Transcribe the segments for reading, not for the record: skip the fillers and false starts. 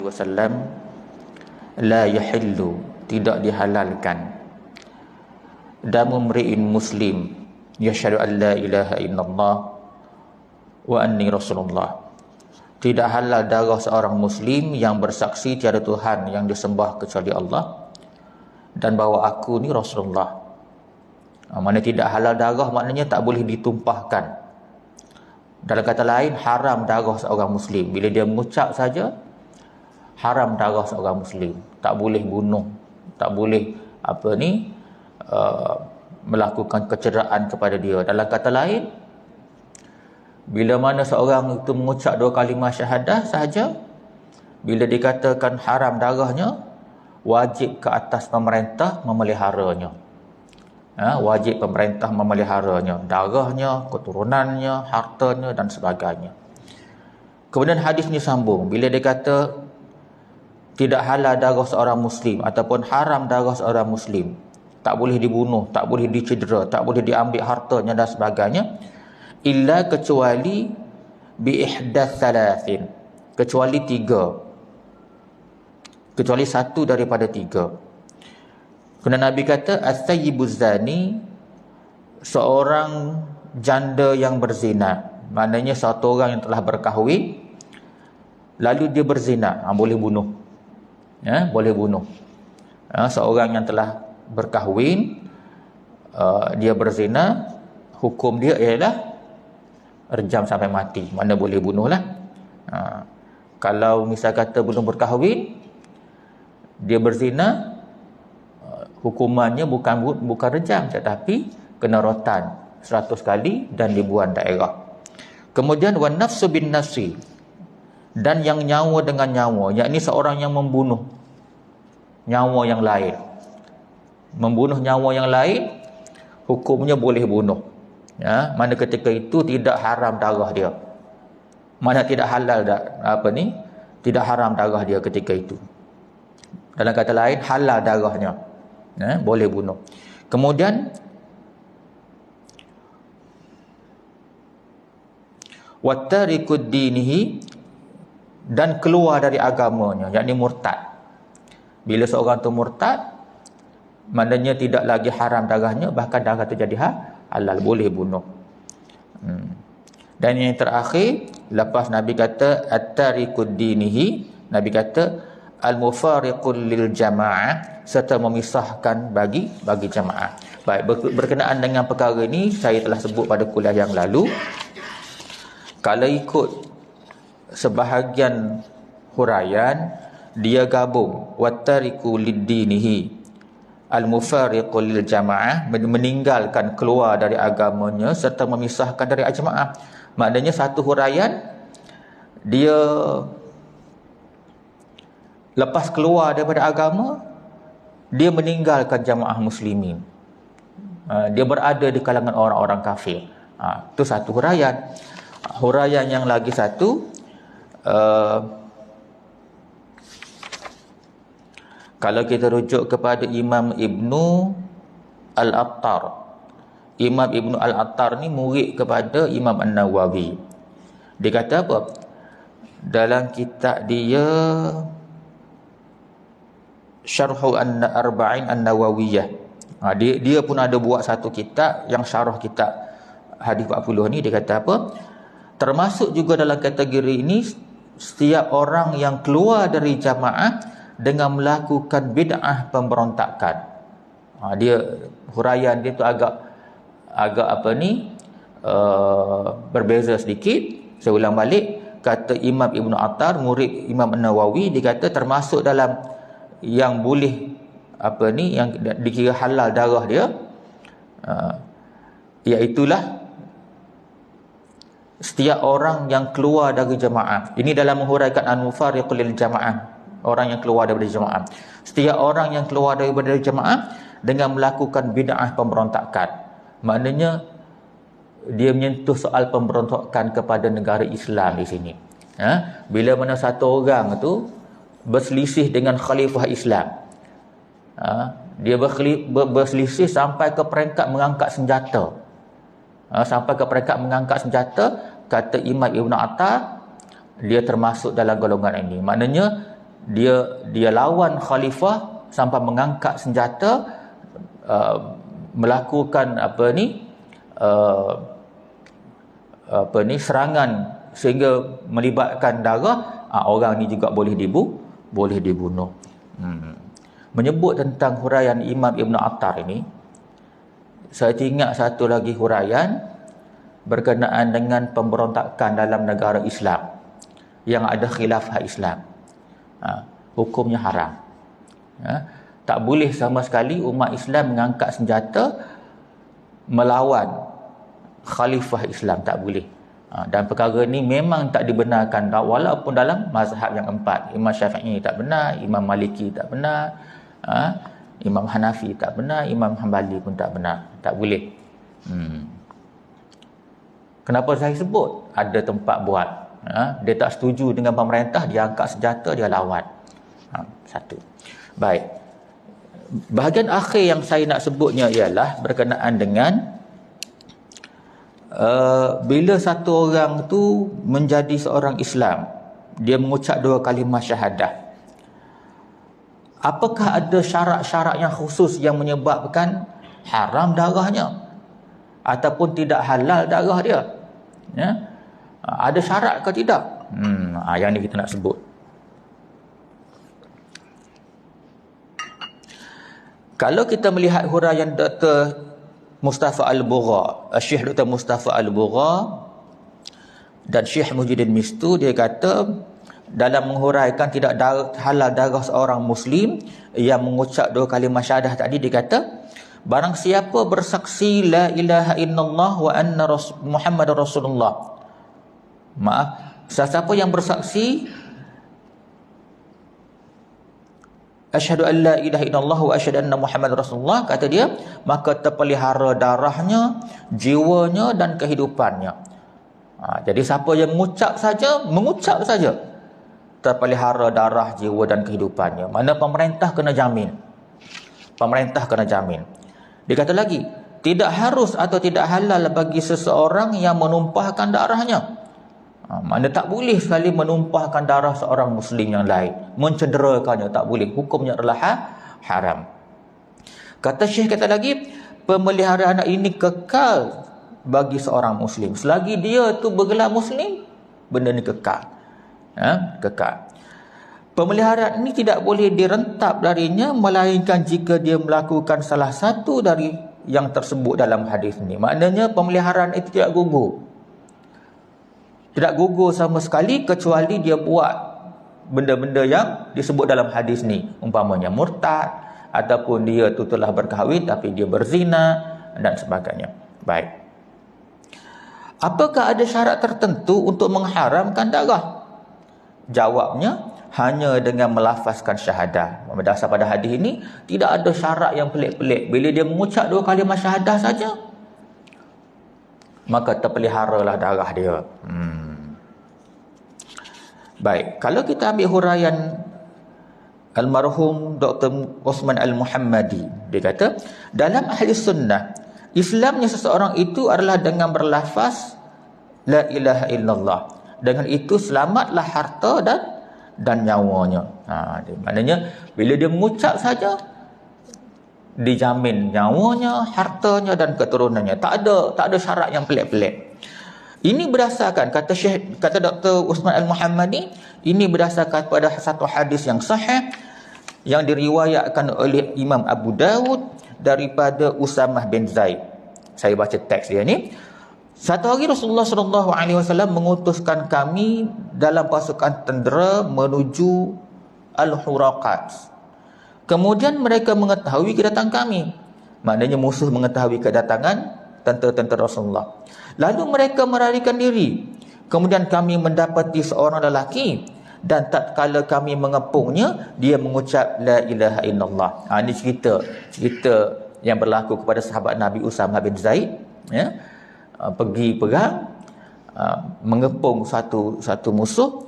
wasallam, la yahillu, tidak dihalalkan, damu mri'in muslim yashhadu an la ilaha illallah wa anni rasulullah, tidak halal darah seorang muslim yang bersaksi tiada Tuhan yang disembah kecuali Allah dan bahawa aku ni Rasulullah. Mana tidak halal darah maknanya tak boleh ditumpahkan. Dalam kata lain, haram darah seorang muslim. Bila dia mengucap saja, haram darah seorang muslim. Tak boleh bunuh, tak boleh melakukan kecederaan kepada dia. Dalam kata lain, bila mana seorang itu mengucap 2 kalimah syahadah sahaja, bila dikatakan haram darahnya, wajib ke atas pemerintah memeliharanya. Wajib pemerintah memeliharanya, darahnya, keturunannya, hartanya dan sebagainya. Kemudian hadis ni sambung, bila dia kata tidak halal darah seorang muslim ataupun haram darah seorang muslim, tak boleh dibunuh, tak boleh dicedera, tak boleh diambil hartanya dan sebagainya, illa kecuali bi ihdath thalathin, kecuali 3, kecuali satu daripada 3. Kerana Nabi kata as-sayyibuz zani, seorang janda yang berzina, maknanya satu orang yang telah berkahwin lalu dia berzina, boleh bunuh. Boleh bunuh. Seorang yang telah berkahwin, dia berzina, hukum dia ialah rejam sampai mati. Mana boleh bunuhlah. Kalau misal kata belum berkahwin, dia berzina, hukumannya bukan rejam, tetapi kena rotan 100 kali dan ribuan daerah. Kemudian wan nafsu bin nafsi, dan yang nyawa dengan nyawa, yakni seorang yang membunuh nyawa yang lain. Membunuh nyawa yang lain, hukumnya boleh bunuh. Mana ketika itu tidak haram darah dia. Mana tidak halal tidak haram darah dia ketika itu. Dalam kata lain, halal darahnya. Boleh bunuh. Kemudian wattarikud dinihi, dan keluar dari agamanya, yakni murtad. Bila seorang tu murtad, maknanya tidak lagi haram darahnya, bahkan darah tu jadi halal, boleh bunuh. Dan yang terakhir, lepas Nabi kata at-tarikud dinihi, Nabi kata al-mufariqul lil jamaah, serta memisahkan bagi jamaah. Baik, berkenaan dengan perkara ini saya telah sebut pada kuliah yang lalu. Kalau ikut sebahagian huraian, dia gabung wattariku lid-dinihi al-mufariqul lil jamaah, meninggalkan, keluar dari agamanya serta memisahkan dari jamaah. Maknanya satu huraian, dia lepas keluar daripada agama, dia meninggalkan jamaah muslimin. Dia berada di kalangan orang-orang kafir. Itu satu huraian. Huraian yang lagi satu, kalau kita rujuk kepada Imam Ibnu Al-Attar. Imam Ibnu Al-Attar ni murid kepada Imam An-Nawawi. Dia kata apa? Dalam kitab dia Syarhu Arba'in An-Nawawiyah. Dia pun ada buat satu kitab yang syarah kitab hadis 40 ni. Dia kata apa? Termasuk juga dalam kategori ini setiap orang yang keluar dari jamaah dengan melakukan bid'ah pemberontakan. Dia huraian dia tu agak berbeza sedikit. Saya ulang balik, kata Imam Ibnu Attar, murid Imam An-Nawawi, dia kata termasuk dalam yang boleh yang dikira halal darah dia, iaitulah setiap orang yang keluar dari jamaah. Ini dalam menghuraikan al-mufariqul lil jamaah, orang yang keluar daripada jamaah. Setiap orang yang keluar daripada jamaah dengan melakukan bid'ah pemberontakan, maknanya dia menyentuh soal pemberontakan kepada negara Islam di sini. Bila mana satu orang tu berselisih dengan khalifah Islam, dia berselisih sampai ke peringkat mengangkat senjata. Kata Imam Ibn Attar, dia termasuk dalam golongan ini. Maknanya dia lawan khalifah sampai mengangkat senjata, melakukan serangan sehingga melibatkan darah, orang ni juga boleh dibunuh. Menyebut tentang huraian Imam Ibn Attar ini, saya ingat satu lagi huraian berkenaan dengan pemberontakan dalam negara Islam yang ada khilafah Islam. Hukumnya haram. Tak boleh sama sekali umat Islam mengangkat senjata melawan khalifah Islam, tak boleh. Dan perkara ini memang tak dibenarkan, walaupun dalam mazhab yang empat. Imam Syafi'i tak benar, Imam Maliki tak benar, Imam Hanafi tak benar, Imam Hanbali pun tak benar. Tak boleh. Kenapa saya sebut? Ada tempat buat. Dia tak setuju dengan pemerintah, dia angkat senjata, dia lawan. Satu. Baik. Bahagian akhir yang saya nak sebutnya ialah berkenaan dengan bila satu orang tu menjadi seorang Islam, dia mengucap 2 kalimah syahadah, apakah ada syarat-syarat yang khusus yang menyebabkan haram darahnya ataupun tidak halal darah dia? Ada syarat ke tidak? Yang ni kita nak sebut. Kalau kita melihat huraian Dr. Mustafa Al-Bugha, Syekh Dr. Mustafa Al-Bugha dan Syekh Muhyiddin Mistu, dia kata dalam menghuraikan tidak halal darah seorang Muslim yang mengucap 2 kalimah syahadah tadi, dia kata barang siapa bersaksi la ilaha illallah wa anna Muhammadar Rasulullah, siapa yang bersaksi asyhadu an la ilaha illallah wa asyhadu anna Muhammadar Rasulullah, kata dia, maka terpelihara darahnya, jiwanya dan kehidupannya. Jadi siapa yang mengucap saja terpelihara darah, jiwa dan kehidupannya. Mana pemerintah kena jamin. Dia kata lagi, tidak harus atau tidak halal bagi seseorang yang menumpahkan darahnya. Mana tak boleh sekali menumpahkan darah seorang Muslim yang lain, mencederakannya, tak boleh. Hukumnya adalah haram. Kata Syekh, kata lagi, pemeliharaan ini kekal bagi seorang Muslim. Selagi dia tu bergelar Muslim, benda ni kekal. Kekal. Pemeliharaan ini tidak boleh direntap darinya, melainkan jika dia melakukan salah satu dari yang tersebut dalam hadis ini. Maknanya pemeliharaan itu tidak gugur. Tidak gugur sama sekali kecuali dia buat benda-benda yang disebut dalam hadis ni, umpamanya murtad, ataupun dia tu telah berkahwin tapi dia berzina dan sebagainya. Baik. Apakah ada syarat tertentu untuk mengharamkan darah? Jawabnya, hanya dengan melafazkan syahadah. Berdasar pada hadis ini, tidak ada syarat yang pelik-pelik. Bila dia mengucap 2 kalimah syahadah saja, maka terpeliharalah darah dia. Baik, kalau kita ambil huraian almarhum Dr. Osman Al-Muhammadi, dia kata, dalam ahli sunnah, Islamnya seseorang itu adalah dengan berlafaz la ilaha illallah. Dengan itu selamatlah harta dan nyawanya. Maknanya bila dia mengucap saja, dijamin nyawanya, hartanya dan keturunannya. Tak ada syarat yang pelik-pelik. Ini berdasarkan, kata Dr. Osman Al-Muhammadi, ini berdasarkan pada satu hadis yang sahih yang diriwayatkan oleh Imam Abu Dawud daripada Usamah bin Zaid. Saya baca teks dia ni. Satu hari Rasulullah SAW mengutuskan kami dalam pasukan tentera menuju Al-Huraqat. Kemudian mereka mengetahui kedatangan kami. Maknanya musuh mengetahui kedatangan tentera-tentera Rasulullah. Lalu mereka melarikan diri. Kemudian kami mendapati seorang lelaki, dan tatkala kami mengepungnya, dia mengucap la ilaha illallah. Ini cerita yang berlaku kepada sahabat Nabi Usamah bin Zaid, ya. Pergi perang, mengepung satu musuh.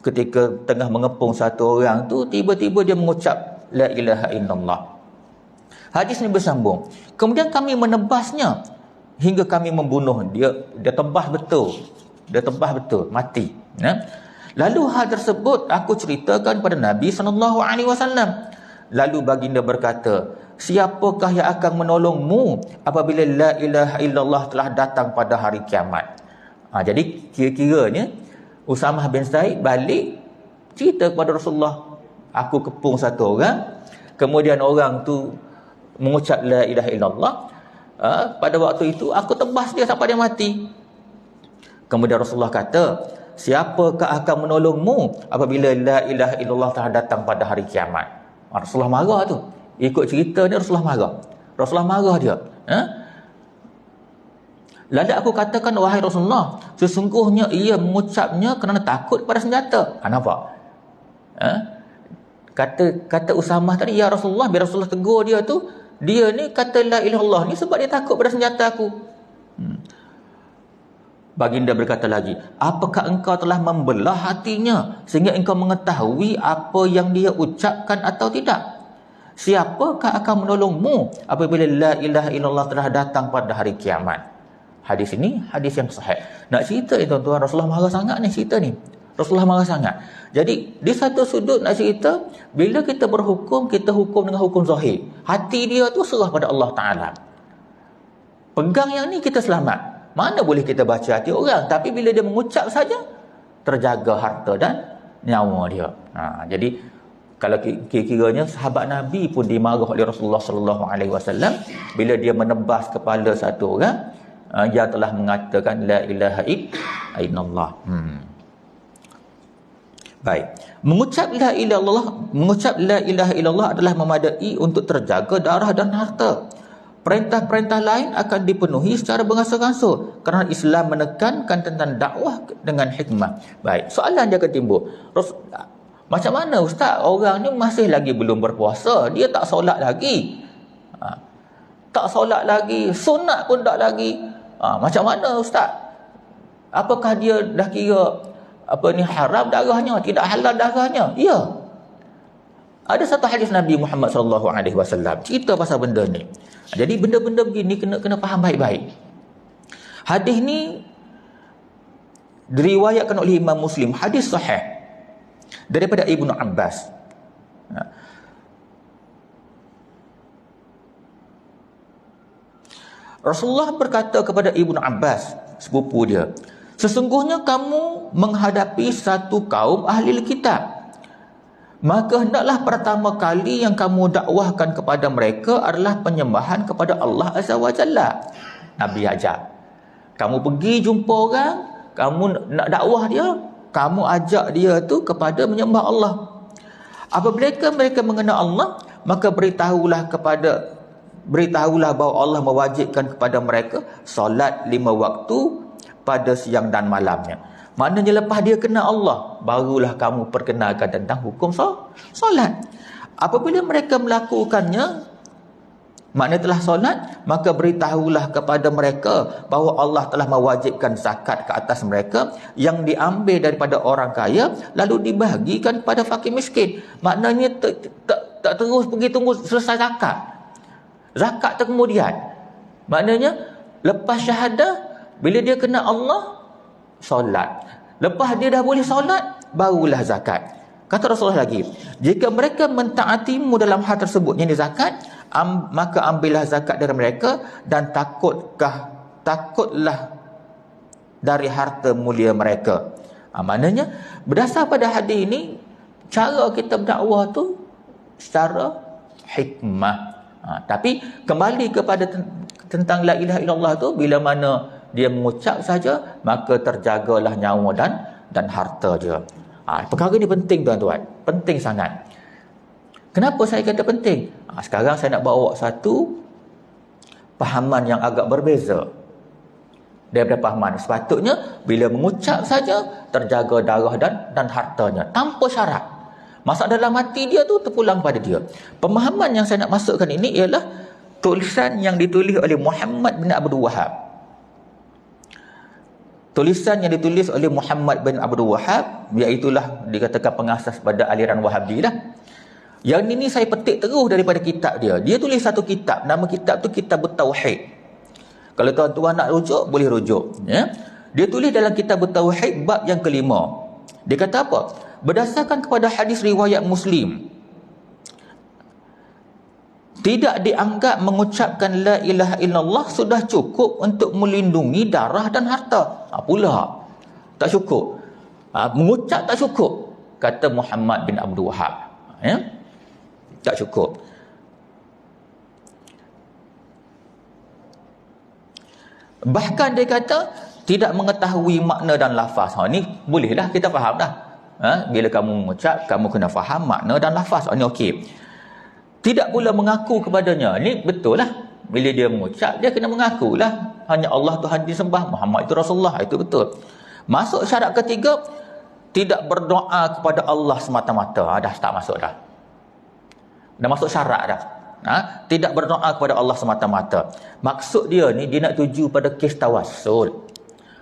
Ketika tengah mengepung satu orang tu, tiba-tiba dia mengucap la ilaha illallah. Hadis ini bersambung. Kemudian kami menebasnya hingga kami membunuh dia. Dia tebas betul, mati, ya. Lalu hal tersebut aku ceritakan pada Nabi SAW. Lalu baginda berkata, siapakah yang akan menolongmu apabila la ilaha illallah telah datang pada hari kiamat? Jadi kira-kiranya Usamah bin Zaid balik cerita kepada Rasulullah, aku kepung satu orang, kemudian orang tu mengucap la ilaha illallah. Pada waktu itu aku tebas dia sampai dia mati. Kemudian Rasulullah kata, siapakah akan menolongmu apabila la ilaha illallah telah datang pada hari kiamat? Rasulullah marah tu. Ikut cerita ni Rasulullah marah. Rasulullah marah dia. Lalu aku katakan, wahai Rasulullah, sesungguhnya ia mengucapnya kerana takut pada senjata. Nampak? Kata Usamah tadi, ya Rasulullah, biar Rasulullah tegur dia tu, dia ni kata la ilaha illallah ni sebab dia takut pada senjata aku. Baginda berkata lagi, apakah engkau telah membelah hatinya sehingga engkau mengetahui apa yang dia ucapkan atau tidak? Siapakah akan menolongmu apabila la ilaha illallah telah datang pada hari kiamat? Hadis ini hadis yang sahih. Nak cerita ni tuan-tuan, Rasulullah marah sangat ni cerita ni. Rasulullah marah sangat. Jadi di satu sudut nak cerita, bila kita berhukum, kita hukum dengan hukum zahir. Hati dia tu serah pada Allah Ta'ala. Pegang yang ni kita selamat. Mana boleh kita baca hati orang, tapi bila dia mengucap saja, terjaga harta dan nyawa dia. Jadi kalau kira-kiranya sahabat Nabi pun dimarah oleh Rasulullah SAW bila dia menebas kepala satu orang yang telah mengatakan la ilaha illallah. Baik. Mengucap la ilaha illallah adalah memadai untuk terjaga darah dan harta. Perintah-perintah lain akan dipenuhi secara beransur-ansur kerana Islam menekankan tentang dakwah dengan hikmah. Baik, soalan dia akan timbul. Macam mana ustaz, orang ni masih lagi belum berpuasa, dia tak solat lagi. Tak solat lagi, sunat pun tak lagi. Macam mana ustaz? Apakah dia dah kira haram darahnya, tidak halal darahnya? Ya. Ada satu hadis Nabi Muhammad SAW cerita pasal benda ni. Jadi benda-benda begini kena faham baik-baik. Hadis ni diriwayatkan oleh Imam Muslim, hadis sahih daripada Ibnu Abbas. Rasulullah berkata kepada Ibnu Abbas, sepupu dia, sesungguhnya kamu menghadapi satu kaum ahli kitab, maka hendaklah pertama kali yang kamu dakwahkan kepada mereka adalah penyembahan kepada Allah Azza wa Jalla. Nabi ajar, kamu pergi jumpa orang, kamu nak dakwah dia, kamu ajak dia tu kepada menyembah Allah. Apabila mereka mengenal Allah, maka beritahulah bahawa Allah mewajibkan kepada mereka solat 5 waktu pada siang dan malamnya. Maknanya lepas dia kenal Allah, barulah kamu perkenalkan tentang hukum solat. Apabila mereka melakukannya, maknanya telah solat, maka beritahulah kepada mereka bahawa Allah telah mewajibkan zakat ke atas mereka yang diambil daripada orang kaya lalu dibahagikan kepada fakir miskin. Maknanya tak terus pergi tunggu selesai zakat. Zakat tu kemudian. Maknanya lepas syahadah, bila dia kenal Allah, solat. Lepas dia dah boleh solat, barulah zakat. Kata Rasulullah lagi, jika mereka mentaatimu dalam hal tersebut, yang zakat, maka ambillah zakat dari mereka dan takutlah dari harta mulia mereka. Maknanya berdasar pada hadis ini, cara kita berdakwah tu secara hikmah. Tapi kembali kepada tentang la ilaha illallah tu, bila mana dia mengucap saja, maka terjagalah nyawa dan harta dia. Perkara ni penting tuan-tuan, penting sangat. Kenapa saya kata penting? Sekarang saya nak bawa satu pahaman yang agak berbeza daripada pahaman. Sepatutnya bila mengucap saja terjaga darah dan hartanya tanpa syarat. Masak dalam hati dia tu terpulang pada dia. Pemahaman yang saya nak masukkan ini ialah tulisan yang ditulis oleh Muhammad bin Abdul Wahab. Tulisan yang ditulis oleh Muhammad bin Abdul Wahab, iaitulah dikatakan pengasas pada aliran Wahabi lah. Yang ini saya petik terus daripada kitab dia. Dia tulis satu kitab, nama kitab tu Kitab Tauhid. Kalau tuan-tuan nak rujuk, boleh rujuk. Ya? Dia tulis dalam Kitab Tauhid bab yang kelima. Dia kata apa? Berdasarkan kepada hadis riwayat Muslim, tidak dianggap mengucapkan la ilaha illallah sudah cukup untuk melindungi darah dan harta. Pula tak cukup. Mengucap tak cukup, kata Muhammad bin Abdul Wahab. Ya? Tak cukup. Bahkan dia kata tidak mengetahui makna dan lafaz. Ni bolehlah kita faham dah. Bila kamu mengucap, kamu kena faham makna dan lafaz. Ni okey. Tidak pula mengaku kepadanya. Ni betul lah. Bila dia mengucap, dia kena mengakulah hanya Allah Tuhan disembah, Muhammad itu Rasulullah. Itu betul. Masuk syarat ketiga, tidak berdoa kepada Allah semata-mata. Dah tak masuk dah. Dah masuk syarat dah. Tidak berdoa kepada Allah semata-mata. Maksud dia ni, dia nak tuju pada kes tawassul.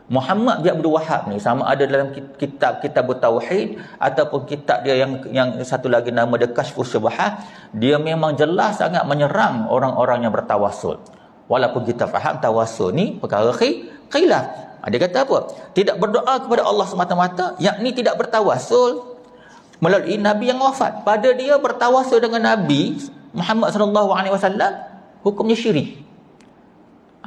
Muhammad bin Abdul Wahab ni sama ada dalam kitab Tauhid ataupun kitab dia yang satu lagi nama dia Kashfus Syubhat, dia memang jelas sangat menyerang orang-orang yang bertawassul. Walaupun kita faham tawassul ni perkara khilaf. Dia kata apa? Tidak berdoa kepada Allah semata-mata, yakni tidak bertawassul melalui Nabi yang wafat. Pada dia bertawassul dengan Nabi Muhammad sallallahu alaihi wasallam, hukumnya syirik.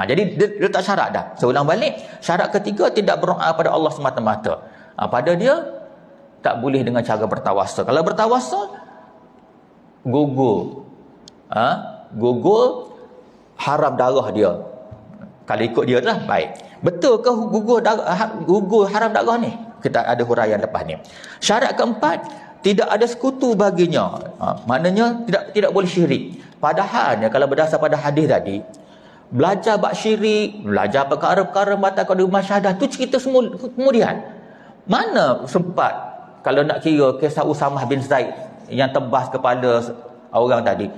Jadi dia tak syarat dah. Saya ulang balik, syarat ketiga tidak berdoa pada Allah semata-mata. Pada dia tak boleh dengan cara bertawassul. Kalau bertawassul, gugur haram darah dia. Kalau ikut dia lah, baik. Betul ke gugur haram darah ni? Kita ada huraian lepas ni. Syarat keempat, tidak ada sekutu baginya. Maknanya tidak boleh syirik. Padahal kalau berdasar pada hadis tadi, belajar bab syirik, belajar perkara-perkara batal kalimah syahadah tu cerita semua kemudian. Mana sempat kalau nak kira kisah Usamah bin Zaid yang tebas kepala orang tadi.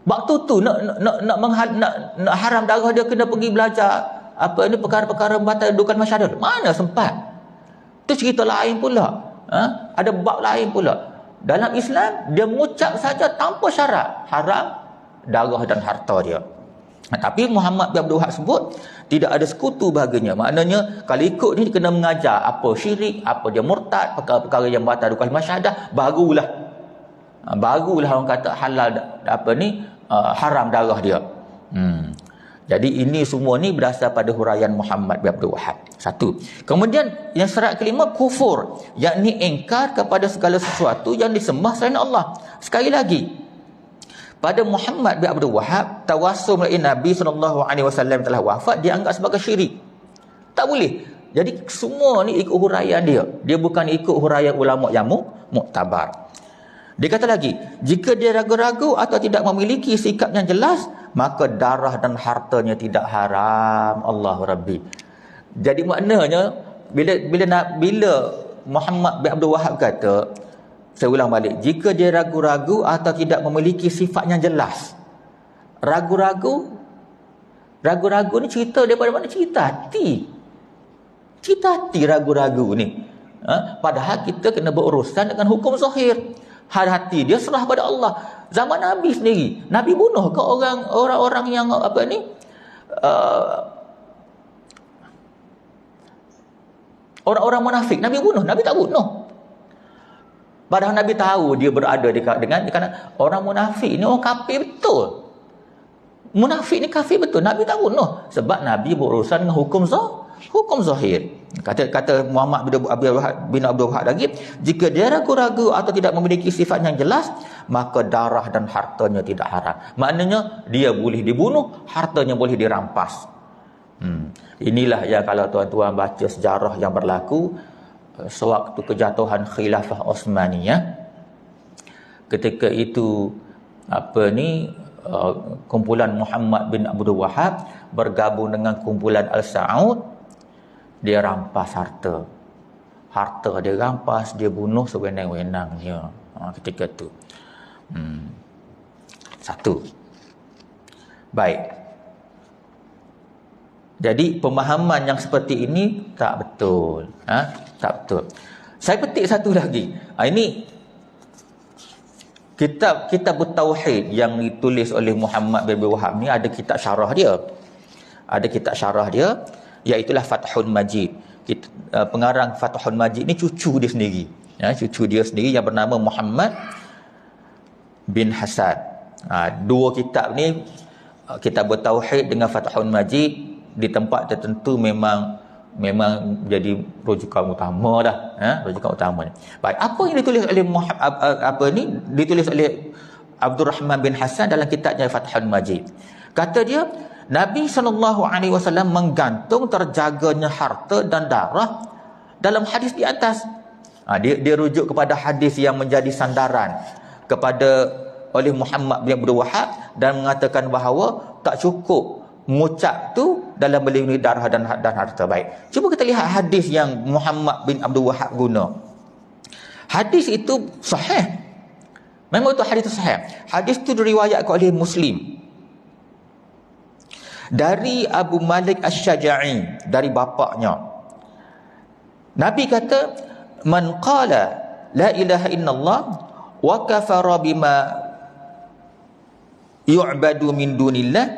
Waktu tu nak haram darah dia, kena pergi belajar perkara-perkara batal kalimah syahadah. Mana sempat? Tu cerita lain pula. Ada bab lain pula. Dalam Islam dia mengucap saja tanpa syarat haram darah dan harta dia. Tapi Muhammad bin Abdul Wahab sebut tidak ada sekutu baginya. Maknanya kalau ikut ni kena mengajar apa syirik, apa dia murtad, perkara-perkara yang batal kalimah syahadah, barulah orang kata halal haram darah dia. Jadi ini semua ni berdasar pada huraian Muhammad bin Abdul Wahab. Satu. Kemudian yang syarat kelima, kufur, yakni ingkar kepada segala sesuatu yang disembah selain Allah. Sekali lagi, pada Muhammad bin Abdul Wahab, tawassul melalui Nabi SAW telah wafat dianggap sebagai syirik. Tak boleh. Jadi semua ni ikut huraian dia. Dia bukan ikut huraian ulama yang muktabar. Dia kata lagi, jika dia ragu-ragu atau tidak memiliki sikap yang jelas, maka darah dan hartanya tidak haram. Allahu Rabbi. Jadi maknanya bila Muhammad bin Abdul Wahab kata, saya ulang balik, jika dia ragu-ragu atau tidak memiliki sifat yang jelas. Ragu-ragu ni cerita daripada mana? Cerita hati ragu-ragu ni. Padahal kita kena berurusan dengan hukum zahir. Hati dia serah pada Allah. Zaman Nabi sendiri, Nabi bunuh ke orang-orang yang orang-orang munafik? Nabi bunuh? Nabi tak bunuh. Padahal Nabi tahu dia berada dengan orang munafik ni orang kafir betul. Munafik ni kafir betul. Nabi tak bunuh sebab Nabi berurusan dengan hukum zahir. Kata Muhammad bin Abdul Wahab lagi, jika dia ragu-ragu atau tidak memiliki sifat yang jelas, maka darah dan hartanya tidak haram. Maknanya dia boleh dibunuh, hartanya boleh dirampas. Inilah yang kalau tuan-tuan baca sejarah yang berlaku sewaktu kejatuhan khilafah Osmaniyah, ketika itu kumpulan Muhammad bin Abdul Wahab bergabung dengan kumpulan Al-Saud, dia rampas harta dia rampas, dia bunuh sewenang-wenangnya ketika tu. Satu. Baik. Jadi pemahaman yang seperti ini tak betul. Tak betul. Saya petik satu lagi. Ini kitab Tauhid yang ditulis oleh Muhammad bin Abdul Wahab ni, ada kitab syarah dia. Iaitulah Fathul Majid. pengarang Fathul Majid ni cucu dia sendiri. Cucu dia sendiri yang bernama Muhammad bin Hasan. Dua kitab ni, kitab Tauhid dengan Fathul Majid, di tempat tertentu memang jadi rujukan utama dah, rujukan utama. Baik, apa yang ditulis oleh ditulis oleh Abdul Rahman bin Hasan dalam kitabnya Fathul Majid. Kata dia, Nabi SAW menggantung terjaganya harta dan darah dalam hadis di atas. Dia rujuk kepada hadis yang menjadi sandaran oleh Muhammad bin Abdul Wahab, dan mengatakan bahawa tak cukup mengucap tu dalam melindungi darah dan harta. Baik, cuba kita lihat hadis yang Muhammad bin Abdul Wahab guna. Hadis itu sahih. Memang itu hadis itu sahih. Hadis itu diriwayatkan oleh Muslim dari Abu Malik Asy-Syaja'i, dari bapaknya. Nabi kata, man qala la ilaha illallah wa kafara bima yu'badu min dunillah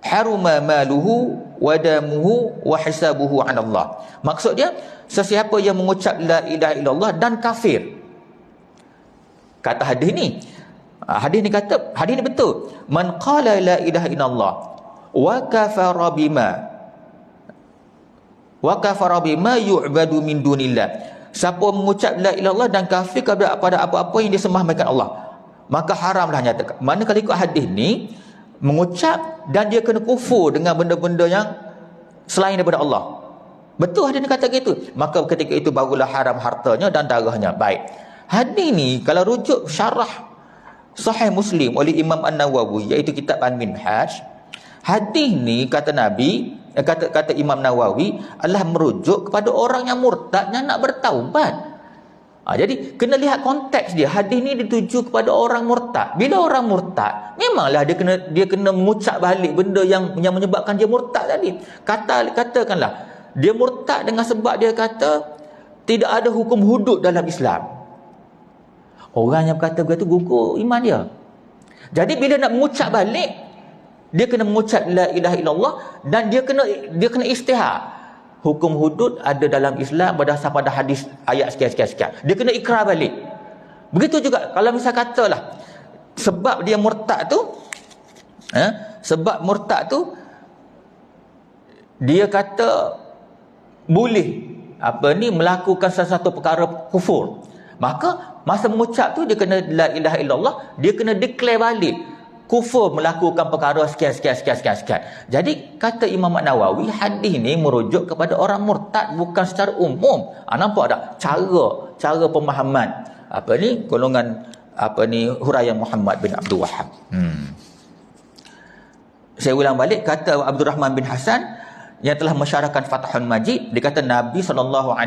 haruma maluhu wa damuhu wa hisabuhu 'ala Allah. Maksud dia, sesiapa yang mengucap la ilaha illallah dan kafir. Kata hadis ni kata, hadis ni betul. Man qala la ilaha illallah wa kafara bima yu'badu min dunillah. Siapa mengucap la ilaha illallah dan kafir kepada apa-apa yang disembah melainkan Allah, maka haramlah nyata. Mana kalau ikut hadis ni, mengucap dan dia kena kufur dengan benda-benda yang selain daripada Allah. Betul hadis ni kata gitu. Maka ketika itu barulah haram hartanya dan darahnya. Baik, hadis ni kalau rujuk syarah Sahih Muslim oleh Imam An-Nawawi, iaitu kitab Al-Minhaj, hadis ni kata Nabi, kata Imam Nawawi, adalah merujuk kepada orang yang murtad yang nak bertaubat. Jadi kena lihat konteks dia. Hadis ni dituju kepada orang murtad. Bila orang murtad, memanglah dia kena mengucap balik benda yang menyebabkan dia murtad tadi. Katakanlah dia murtad dengan sebab dia kata tidak ada hukum hudud dalam Islam. Orang yang berkata begitu gugur iman dia. Jadi bila nak mengucap balik, dia kena mengucap la ilaha illallah, dan dia kena istihar. Hukum hudud ada dalam Islam berdasar pada hadis ayat sekian. Dia kena ikrar balik. Begitu juga kalau misal katalah sebab dia murtad tu, dia kata boleh melakukan sesuatu perkara kufur, maka masa mengucap tu dia kena la ilaha illallah, dia kena declare balik kufur melakukan perkara sekian. Jadi kata Imam Nawawi, hadis ni merujuk kepada orang murtad, bukan secara umum. Nampak tak cara pemahaman golongan huraian Muhammad bin Abdul Wahab. Saya ulang balik, kata Abdul Rahman bin Hasan yang telah mensyarahkan Fathul Majid, dia kata Nabi SAW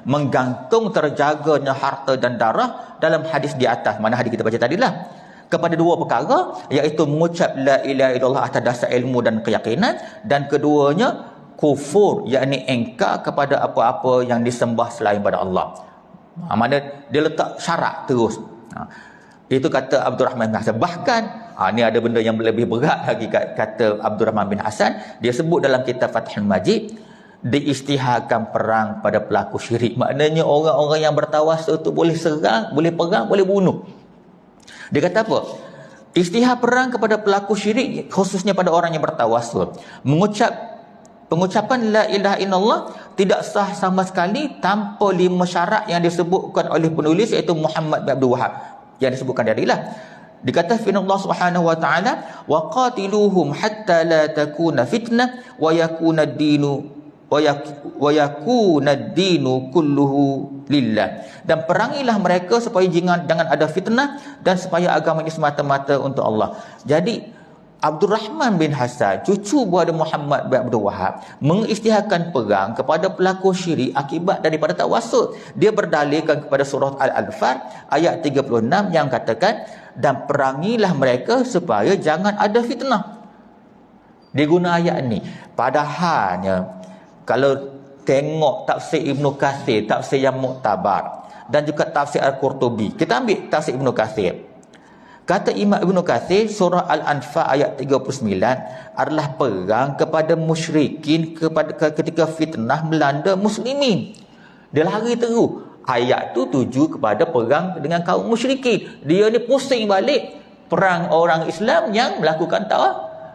menggantung terjaganya harta dan darah dalam hadis di atas, mana hadis kita baca tadilah, kepada dua perkara, iaitu mengucap la ilaha illallah atas dasar ilmu dan keyakinan, dan keduanya kufur, yakni engkar kepada apa-apa yang disembah selain pada Allah. Mana dia letak syarat terus. Itu kata Abdul Rahman bin Hasan. Bahkan ni ada benda yang lebih berat lagi, kata Abdul Rahman bin Hasan. Dia sebut dalam kitab Fathul Majid, diisytiharkan perang pada pelaku syirik. Maknanya orang-orang yang bertawassul tu boleh serang, boleh perang, boleh bunuh. Dia kata apa? Isytihar perang kepada pelaku syirik, khususnya pada orang yang bertawassul. Pengucapan la ilaha illallah tidak sah sama sekali tanpa 5 syarat yang disebutkan oleh penulis, iaitu Muhammad bin Abdul Wahab, yang disebutkan tadilah. Dikata firman Allah Subhanahu wa taala, wa qatiluhum hatta la takuna fitnah wa yakuna ad-dinu kulluhu lillah. Dan perangilah mereka supaya jangan ada fitnah, dan supaya agama ini semata-mata untuk Allah. Jadi Abdul Rahman bin Hasan, cucu buah Muhammad bin Abdul Wahab, mengisytiharkan perang kepada pelaku syirik akibat daripada tawassul. Dia berdalilkan kepada surah Al-Anfal ayat 36 yang katakan, dan perangilah mereka supaya jangan ada fitnah. Dia guna ayat ni. Padahalnya kalau tengok tafsir Ibnu Katsir, tafsir yang muktabar, dan juga tafsir Al-Qurtubi, kita ambil tafsir Ibnu Katsir. Kata Imam Ibn Kathir, surah Al-Anfal ayat 39 adalah perang kepada musyrikin ketika fitnah melanda muslimin. Dia lari terus. Ayat tu tuju kepada perang dengan kaum musyrikin. Dia ni pusing balik perang orang Islam yang melakukan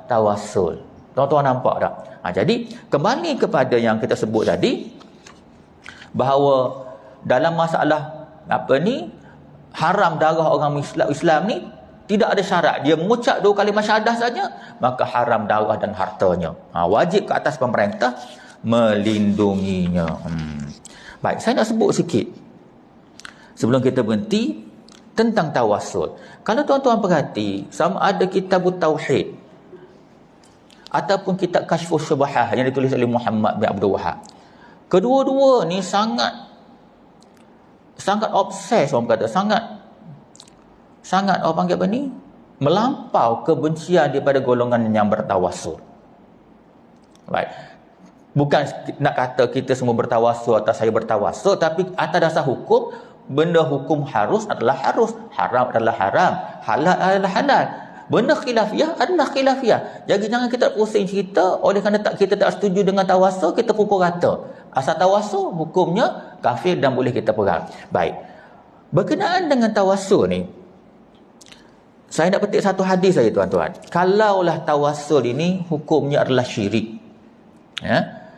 tawassul. Tuan-tuan nampak tak? Jadi kembali kepada yang kita sebut tadi, bahawa dalam masalah haram darah orang Islam ni tidak ada syarat. Dia mengucap 2 kalimah syahadah saja, maka haram darah dan hartanya. Wajib ke atas pemerintah melindunginya. Baik, saya nak sebut sikit sebelum kita berhenti tentang tawassul. Kalau tuan-tuan perhati, sama ada kitab Tauhid ataupun kitab Kashfus Syubhah yang ditulis oleh Muhammad bin Abdul Wahab, kedua-dua ni sangat obses, orang kata sangat orang panggil apa ni, melampau kebencian daripada golongan yang bertawassul. Baik. Bukan nak kata kita semua bertawassul atau saya bertawassul, tapi atas dasar hukum, benda hukum harus adalah harus, haram adalah haram, halal adalah halal. Benda khilafiyah adalah khilafiyah. Jadi jangan kita pusing cerita oleh kerana kita tak setuju dengan tawassul, kita pukul rata. Asal tawassul hukumnya kafir dan boleh kita perang. Baik. Berkenaan dengan tawassul ni, saya nak petik satu hadis saja tuan-tuan. Kalaulah tawassul ini hukumnya adalah syirik. Ya.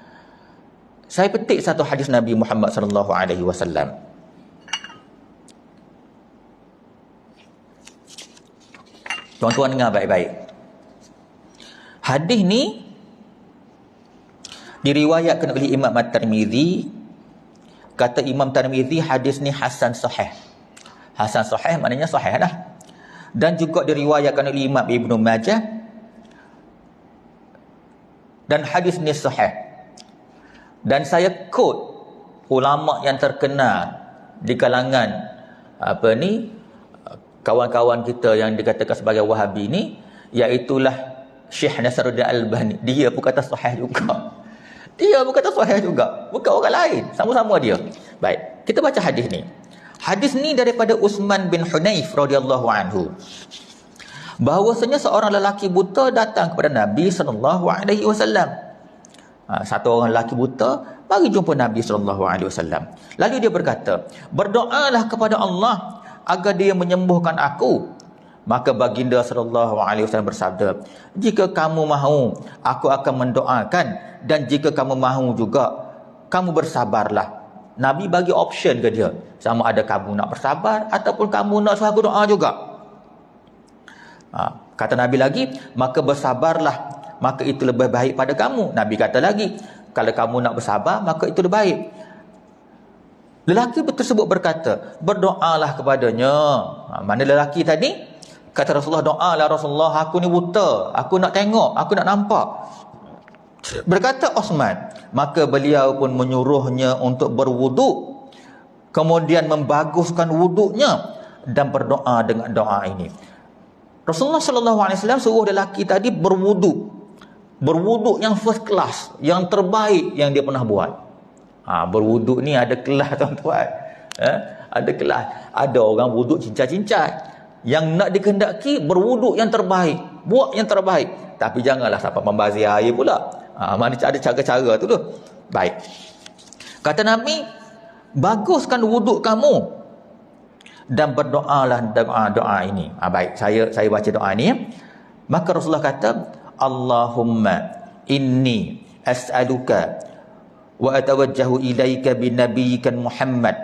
Saya petik satu hadis Nabi Muhammad sallallahu alaihi wasallam. Tuan-tuan dengar baik-baik. Hadis ni diriwayatkan oleh Imam At-Tirmizi. Kata Imam Tirmizi, hadis ni hasan sahih. Hasan sahih maknanya sahih dah. Dan juga diriwayatkan oleh Imam Ibn Majah. Dan hadis ni sahih. Dan saya quote ulama yang terkenal di kalangan kawan-kawan kita yang dikatakan sebagai Wahabi ni, iaitulah Syekh Nasruddin Albani. Dia pun kata sahih juga. Bukan orang lain, sama-sama dia. Baik, kita baca hadis ni. Hadis ni daripada Utsman bin Hunayf radhiyallahu anhu, bahawasanya seorang lelaki buta datang kepada Nabi sallallahu alaihi wasallam. Satu orang lelaki buta mari jumpa Nabi sallallahu alaihi wasallam. Lalu dia berkata, "Berdoalah kepada Allah agar dia menyembuhkan aku." Maka baginda sallallahu alaihi wasallam bersabda, "Jika kamu mahu, aku akan mendoakan, dan jika kamu mahu juga, kamu bersabarlah." Nabi bagi option ke dia, sama ada kamu nak bersabar ataupun kamu nak suruh aku doa juga. Kata Nabi lagi, "Maka bersabarlah, maka itu lebih baik pada kamu." Nabi kata lagi, "Kalau kamu nak bersabar, maka itu lebih baik." Lelaki tersebut berkata, "Berdoalah kepadanya." Mana lelaki tadi? Kata Rasulullah, "Doalah Rasulullah, aku ni buta, aku nak tengok, aku nak nampak." Berkata Utsman, maka beliau pun menyuruhnya untuk berwuduk, kemudian membaguskan wuduknya dan berdoa dengan doa ini. Rasulullah sallallahu alaihi wasallam suruh lelaki tadi berwuduk yang first class, yang terbaik yang dia pernah buat. Berwuduk ni ada kelas tuan-tuan. Ada kelas. Ada orang wuduk cincai-cincai. Yang nak dikehendaki berwuduk yang terbaik, buat yang terbaik. Tapi janganlah sampai membazir air pula. Mana ada cara-cara tu tu. Baik. Kata Nabi, baguskan wuduk kamu dan berdoalah doa ini. Baik, saya baca doa ni. Maka Rasulullah kata, "Allahumma inni as'aluka wa atawajjahu ilaika bi nabiyyika Muhammad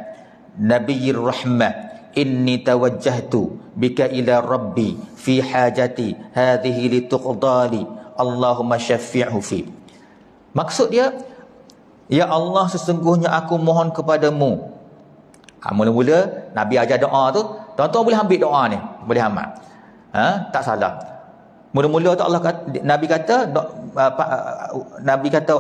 nabiyyir rahmah. Inni tawajjahtu bika ila rabbi fi hajati hadhihi lituqdali. Allahumma syafi'hu fi." Maksud dia, ya Allah, sesungguhnya aku mohon kepadamu. Mula-mula Nabi ajar doa tu, tuan-tuan boleh ambil doa ni, boleh amal. Tak salah. Mula-mula tu Nabi kata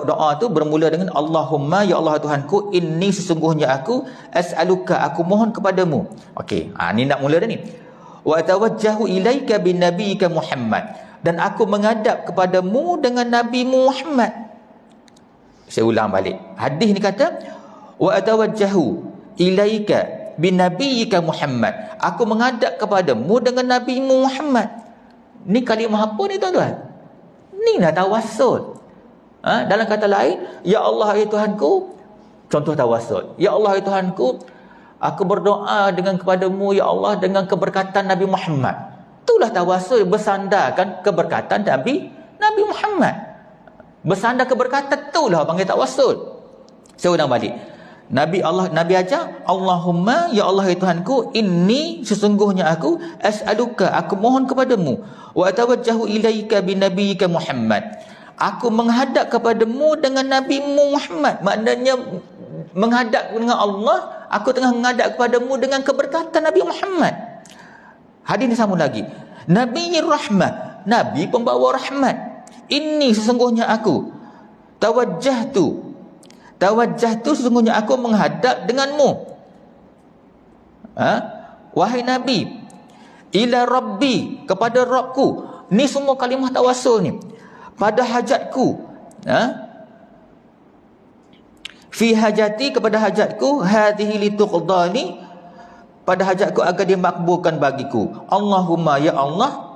doa tu bermula dengan Allahumma, ya Allah Tuhanku, inni sesungguhnya aku, as'aluka, aku mohon kepadamu. Okey, ni nak mula dah ni. Wa tawajjahu ilaika bin nabiyyika Muhammad, dan aku menghadap kepadamu dengan Nabi Muhammad. Saya ulang balik. Hadis ni kata, wa atawajjahu ilaika bin nabiyyika Muhammad. Aku menghadap kepadamu dengan Nabi-Mu Muhammad. Ni kalimah apa ni tuan-tuan? Ni lah tawassul. Dalam kata lain, ya Allah ya Tuhanku, contoh tawassul. Ya Allah ya Tuhanku, aku berdoa dengan kepadamu ya Allah dengan keberkatan Nabi Muhammad. Itulah tawassul, bersandarkan keberkatan Nabi Muhammad. Bersandar keberkatan itulah panggil tawassul. Saya ulang balik. Nabi ajar, Allahumma ya Allah ya Tuhanku, inni sesungguhnya aku as'aluka, aku mohon kepadamu, wa atawajjahu ilaika bin nabiyyika Muhammad. Aku menghadap kepadamu dengan Nabi-Mu Muhammad. Maknanya menghadap dengan Allah, aku tengah menghadap kepadamu dengan keberkatan Nabi Muhammad. Hadis ni sama lagi. Nabi rahmah, Nabi pembawa rahmat. Inni sesungguhnya aku tawajjahtu sesungguhnya aku menghadap denganmu, wahai Nabi, ila Rabbi, kepada Rabbku. Ni semua kalimah tawassul ni. Pada hajatku, fi hajati, kepada hajatku, hadhihi lituqdani, pada hajatku agar dimakbulkan bagiku. Allahumma ya Allah,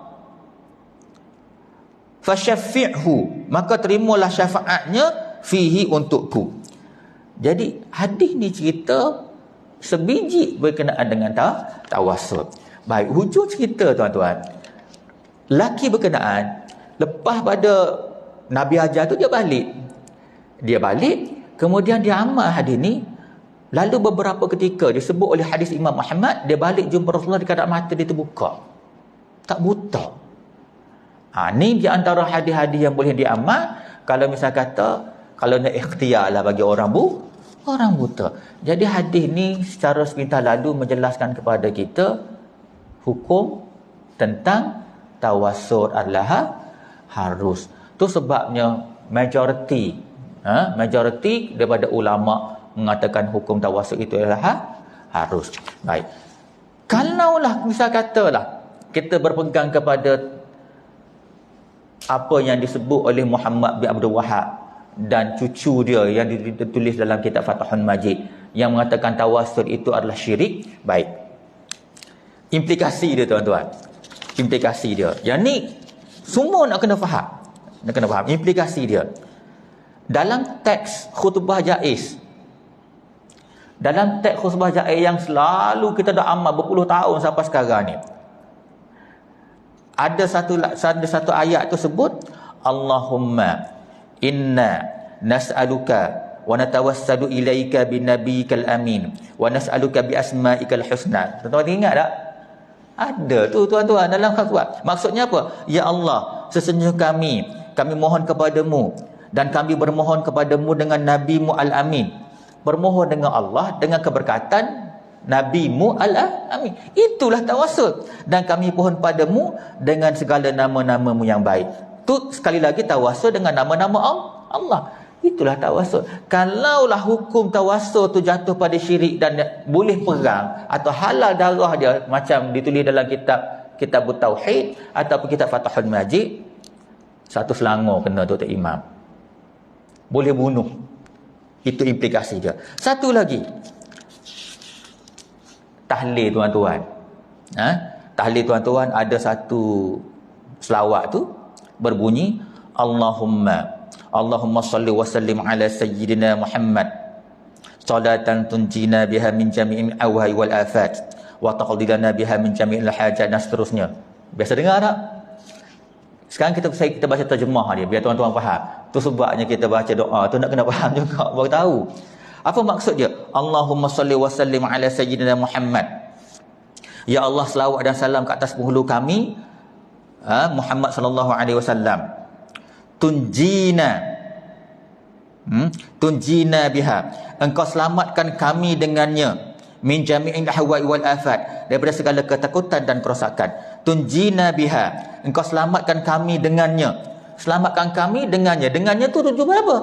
fasyafi'hu, maka terimalah syafaatnya, fihi, untukku. Jadi hadis ni cerita sebiji berkenaan dengan tawassul. Baik, hujung cerita tuan-tuan, laki berkenaan lepas pada Nabi ajar tu dia balik, kemudian dia amal hadis ni. Lalu beberapa ketika disebut oleh hadis Imam Muhammad, dia balik jumpa Rasulullah di keadaan mata dia terbuka, tak buta. Ni di antara hadis-hadis yang boleh diamal kalau misal kata, kalau nak ikhtiar lah bagi orang buta. Jadi hadis ni secara sepintas lalu menjelaskan kepada kita hukum tentang tawassul adalah harus. Tu sebabnya majoriti daripada ulama mengatakan hukum tawassul itu adalah harus. Baik. Kalaulah misal katalah kita berpegang kepada apa yang disebut oleh Muhammad bin Abdul Wahab dan cucu dia yang ditulis dalam kitab Fathul Majid yang mengatakan tawassul itu adalah syirik. Baik, implikasi dia tuan-tuan, implikasi dia yang ni semua nak kena faham implikasi dia. Dalam teks khutbah jaiz, yang selalu kita dah amal berpuluh tahun sampai sekarang ni, ada satu ayat tu sebut, Allahumma inna nas'aluka wa natawassalu ilaika bin nabiyyikal amin wa nas'aluka bi asma'ikal husna. Tuan-tuan ingat tak? Ada tu tuan-tuan dalam khutbah. Maksudnya apa? Ya Allah, sesungguhnya kami mohon kepadamu dan kami bermohon kepadamu dengan Nabi-Mu al-Amin. Bermohon dengan Allah dengan keberkatan Nabi-Mu al-Amin. Itulah tawassul. Dan kami mohon padamu dengan segala nama-nama-Mu yang baik. Tu sekali lagi tawassul dengan nama-nama Allah. Itulah tawassul. Kalaulah hukum tawassul tu jatuh pada syirik dan boleh perang atau halal darah dia macam ditulis dalam kitab Tauhid ataupun kitab Fathul Majid, satu selangor kena Tok Imam. Boleh bunuh. Itu implikasi dia. Satu lagi. Tahlil tuan-tuan. Tahlil tuan-tuan ada satu selawat tu berbunyi Allahumma salli wa sallim ala sayyidina Muhammad salatan tunjina biha min jami'il awhai wal afat wa taqdilana biha min jami'il hajat, dan seterusnya. Biasa dengar tak? Sekarang kita baca terjemah dia biar tuan-tuan faham. Tu sebabnya kita baca doa tu nak kena faham juga baru tahu. Apa maksud dia? Allahumma salli wa sallim ala sayyidina Muhammad. Ya Allah, selawat dan salam ke atas penghulu kami Muhammad sallallahu alaihi wasallam. Tunjina biha, engkau selamatkan kami dengannya, min jami'il ahwa'i wal afat, daripada segala ketakutan dan kerosakan. Tunjina biha, engkau selamatkan kami dengannya. Selamatkan kami dengannya. Dengannya tu tuju pada apa?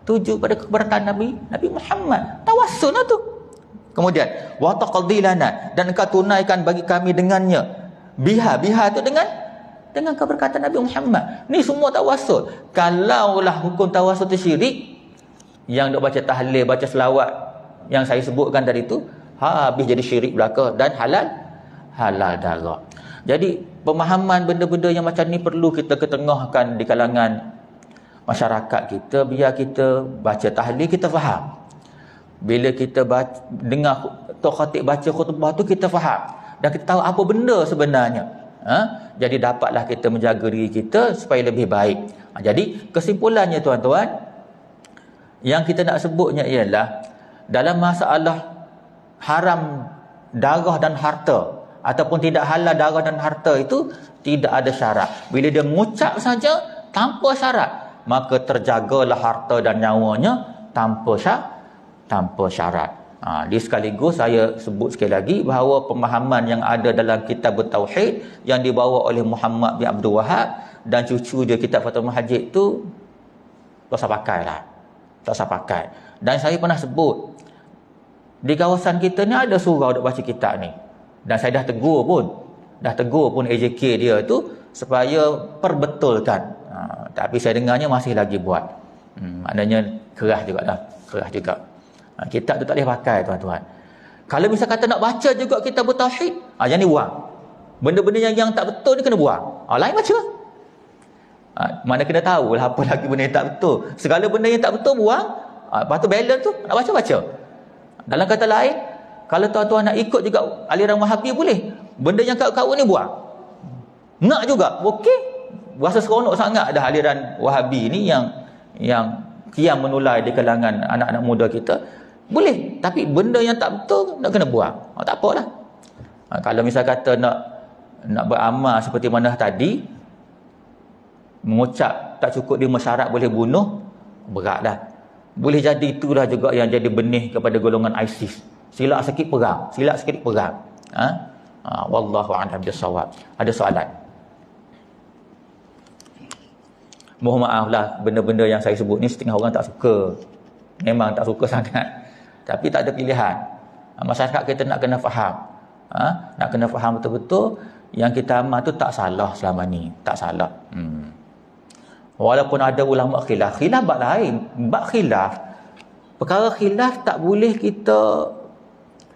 Tuju pada keberkatan Nabi Muhammad. Tawassul lah tu. Kemudian wa taqdilana, dan engkau tunaikan bagi kami dengannya. Biha tu dengan keberkatan Nabi Muhammad. Ni semua tawassul. Kalaulah hukum tawassul tu syirik, yang dok baca tahlil, baca selawat yang saya sebutkan tadi tu, habis jadi syirik belaka dan halal darah. Jadi pemahaman benda-benda yang macam ni perlu kita ketengahkan di kalangan masyarakat kita, biar kita baca tahlil kita faham. Bila kita dengar tok khatib baca khutbah tu kita faham dan kita tahu apa benda sebenarnya. Jadi dapatlah kita menjaga diri kita supaya lebih baik. Jadi kesimpulannya tuan-tuan, yang kita nak sebutnya ialah dalam masalah haram darah dan harta ataupun tidak halal darah dan harta itu tidak ada syarat. Bila dia mengucap saja tanpa syarat, maka terjagalah harta dan nyawanya tanpa syarat. Di sekaligus saya sebut sekali lagi bahawa pemahaman yang ada dalam kitab Tauhid yang dibawa oleh Muhammad bin Abdul Wahab dan cucu dia kitab Fathul Majid tu tak usah pakai lah. Tak usah pakai. Dan saya pernah sebut di kawasan kita ni ada surau duk baca kitab ni. Dan saya dah tegur pun AJK dia tu supaya perbetulkan. Tapi saya dengarnya masih lagi buat. Maknanya keras juga. Kitab tu tak boleh pakai tuan-tuan. Kalau misal kata nak baca juga kitab Tauhid, yang ni buang. Benda-benda yang tak betul ni kena buang. Lain baca. Mana kena tahu lah apa lagi benda yang tak betul. Segala benda yang tak betul buang. Lepas tu balance tu nak baca. Dalam kata lain, kalau tuan-tuan nak ikut juga aliran Wahabi boleh. Benda yang kau ni buang. Nak juga. Okey. Rasa seronok sangat dah aliran Wahabi ni yang kiam menulai di kalangan anak-anak muda kita. Boleh. Tapi benda yang tak betul nak kena buang. Tak apalah. Kalau misal kata nak beramal seperti mana tadi, mengucap tak cukup 5 syarat boleh bunuh, beratlah. Boleh jadi itulah juga yang jadi benih kepada golongan ISIS. Silap sikit perang. Wallahu a'lam bissawab. Ada soalan? Mohon maaf lah, benda-benda yang saya sebut ni setengah orang tak suka. Memang tak suka sangat. Tapi tak ada pilihan. Masyarakat kita nak kena faham. Nak kena faham betul-betul yang kita amal tu tak salah selama ni. Tak salah. Walaupun ada ulama khilaf bab lain. Bab khilaf, perkara khilaf tak boleh kita,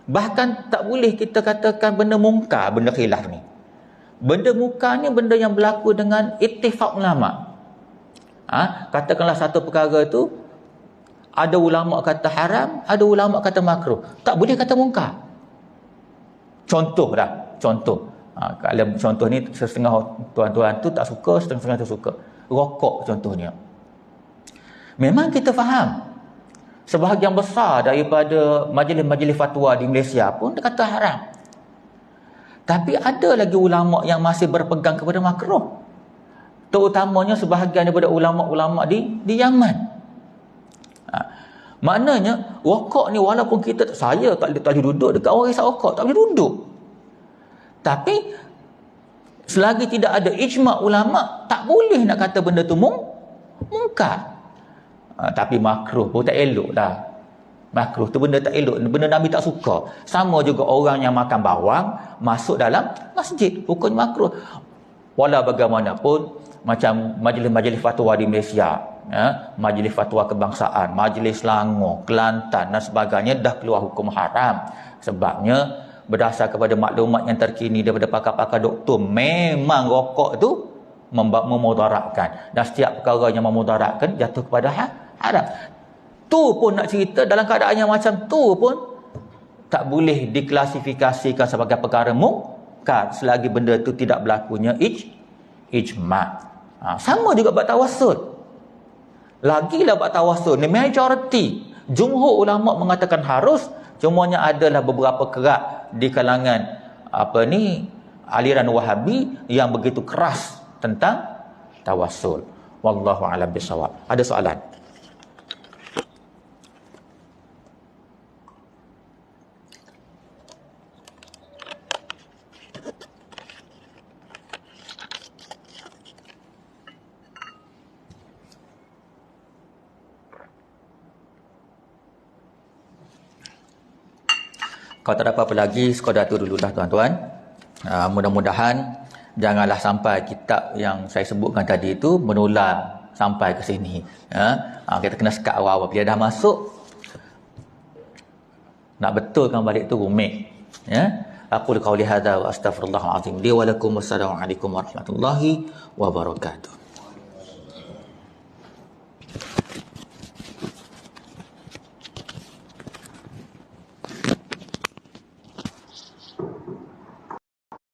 bahkan tak boleh kita katakan benda mungkar, benda khilaf ni. Benda mungkar ni benda yang berlaku dengan ittifaq ulama. Katakanlah satu perkara tu ada ulama kata haram, ada ulama kata makruh. Tak boleh kata mungkar. Contoh. Kalau contoh ni setengah tuan-tuan tu tak suka, setengah tu suka. Rokok contohnya. Memang kita faham. Sebahagian besar daripada majlis-majlis fatwa di Malaysia pun dia kata haram. Tapi ada lagi ulama yang masih berpegang kepada makruh. Terutamanya sebahagian daripada ulama-ulama di Yaman. Maknanya rokok ni walaupun saya tak boleh duduk dekat orang hisap rokok, tak boleh duduk. Tapi selagi tidak ada ijma' ulama, tak boleh nak kata benda tu mungkar. Tapi makruh pun tak elok dah. Makruh tu benda tak elok, benda Nabi tak suka. Sama juga orang yang makan bawang masuk dalam masjid, hukum makruh. Walau bagaimanapun, macam majlis-majlis fatwa di Malaysia, majlis fatwa kebangsaan, majlis Selangor, Kelantan dan sebagainya dah keluar hukum haram. Sebabnya berdasar kepada maklumat yang terkini daripada pakar-pakar doktor, memang rokok tu memudaratkan, dan setiap perkara yang memudaratkan jatuh kepada haram. Tu pun nak cerita dalam keadaan yang macam tu pun tak boleh diklasifikasikan sebagai perkara mungkar selagi benda tu tidak berlakunya ijma'. Sama juga bab tawassul. Lagilah bab tawassul ni majoriti jumhur ulama mengatakan harus, cumanya adalah beberapa kerak di kalangan aliran Wahabi yang begitu keras tentang tawassul. Wallahu a'lam bissawab. Ada soalan? Kalau tak ada apa-apa lagi, sekadar tu dululah tuan-tuan. Mudah-mudahan janganlah sampai kitab yang saya sebutkan tadi itu menular sampai ke sini. Kita kena sekat awal-awal. Bila dah masuk, Nak betulkan balik tu rumit. Ya. Aku qauli hadza wa astaghfirullahal azim li wa lakum. Wassalamualaikum warahmatullahi wabarakatuh.